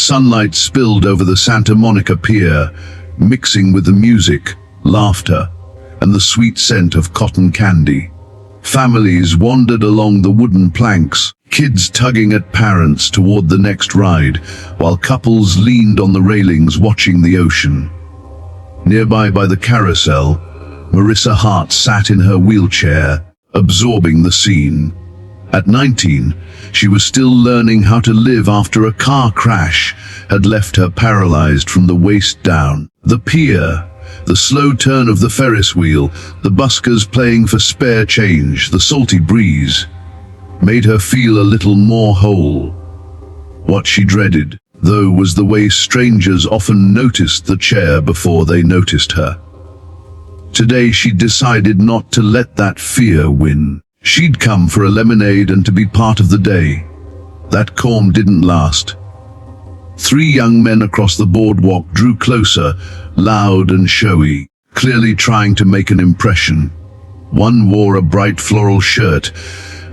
Sunlight spilled over the Santa Monica Pier, mixing with the music, laughter, and the sweet scent of cotton candy. Families wandered along the wooden planks, kids tugging at parents toward the next ride, while couples leaned on the railings watching the ocean. Nearby by the carousel, Marissa Hart sat in her wheelchair, absorbing the scene. At 19, she was still learning how to live after a car crash had left her paralyzed from the waist down. The pier, the slow turn of the Ferris wheel, the buskers playing for spare change, the salty breeze, made her feel a little more whole. What she dreaded, though, was the way strangers often noticed the chair before they noticed her. Today she decided not to let that fear win. She'd come for a lemonade and to be part of the day. That calm didn't last. 3 young men across the boardwalk drew closer, loud and showy, clearly trying to make an impression. One wore a bright floral shirt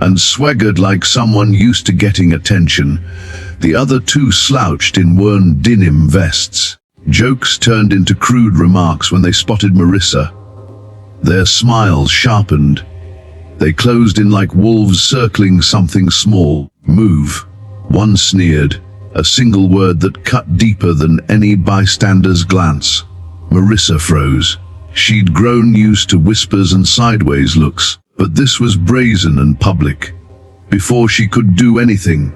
and swaggered like someone used to getting attention. The other 2 slouched in worn denim vests. Jokes turned into crude remarks when they spotted Marissa. Their smiles sharpened. They closed in like wolves circling something small. Move. One sneered, a single word that cut deeper than any bystander's glance. Marissa froze. She'd grown used to whispers and sideways looks, but this was brazen and public. Before she could do anything,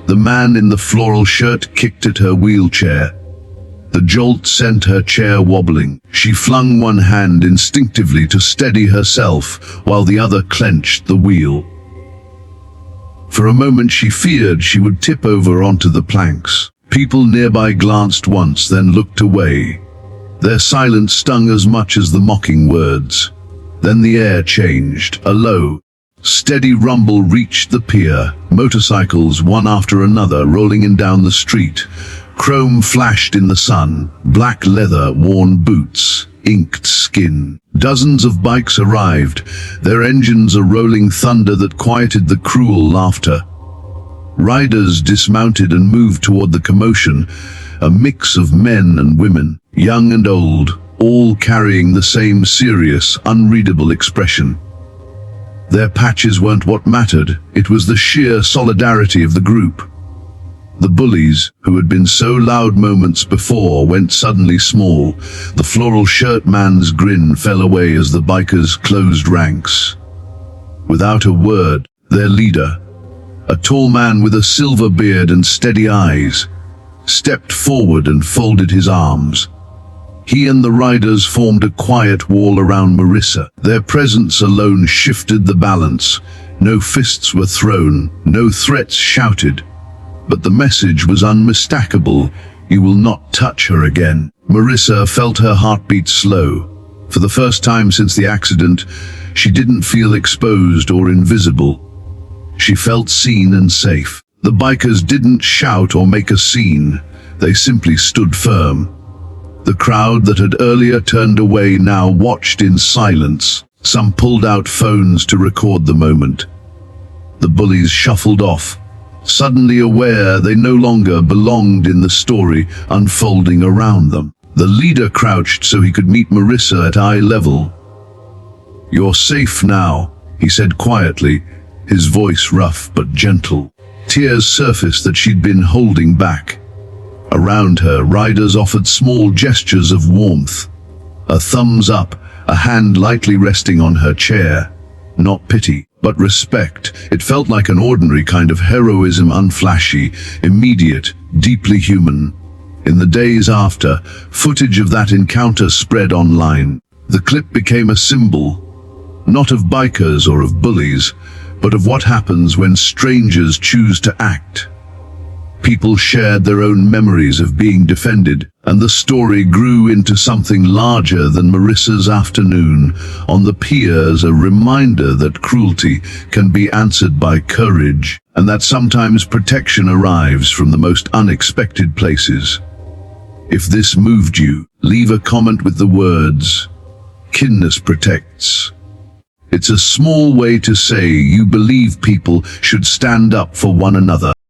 the man in the floral shirt kicked at her wheelchair. The jolt sent her chair wobbling. She flung one hand instinctively to steady herself, while the other clenched the wheel. For a moment she feared she would tip over onto the planks. People nearby glanced once, then looked away. Their silence stung as much as the mocking words. Then the air changed. A low, steady rumble reached the pier. Motorcycles, one after another, rolling in down the street. Chrome flashed in the sun, black leather, worn boots, inked skin. Dozens of bikes arrived, their engines a rolling thunder that quieted the cruel laughter. Riders dismounted and moved toward the commotion, a mix of men and women, young and old, all carrying the same serious, unreadable expression. Their patches weren't what mattered, it was the sheer solidarity of the group. The bullies, who had been so loud moments before, went suddenly small. The floral shirt man's grin fell away as the bikers closed ranks. Without a word, their leader, a tall man with a silver beard and steady eyes, stepped forward and folded his arms. He and the riders formed a quiet wall around Marissa. Their presence alone shifted the balance. No fists were thrown, no threats shouted. But the message was unmistakable: you will not touch her again. Marissa felt her heartbeat slow. For the first time since the accident, she didn't feel exposed or invisible. She felt seen and safe. The bikers didn't shout or make a scene. They simply stood firm. The crowd that had earlier turned away now watched in silence. Some pulled out phones to record the moment. The bullies shuffled off, suddenly aware they no longer belonged in the story unfolding around them. The leader crouched so he could meet Marissa at eye level. "You're safe now," he said quietly, his voice rough but gentle. Tears surfaced that she'd been holding back. Around her, riders offered small gestures of warmth. A thumbs up, a hand lightly resting on her chair. Not pity, but respect. It felt like an ordinary kind of heroism, unflashy, immediate, deeply human. In the days after, footage of that encounter spread online. The clip became a symbol, not of bikers or of bullies, but of what happens when strangers choose to act. People shared their own memories of being defended, and the story grew into something larger than Marissa's afternoon on the pier, as a reminder that cruelty can be answered by courage, and that sometimes protection arrives from the most unexpected places. If this moved you, leave a comment with the words, "Kindness protects." It's a small way to say you believe people should stand up for one another.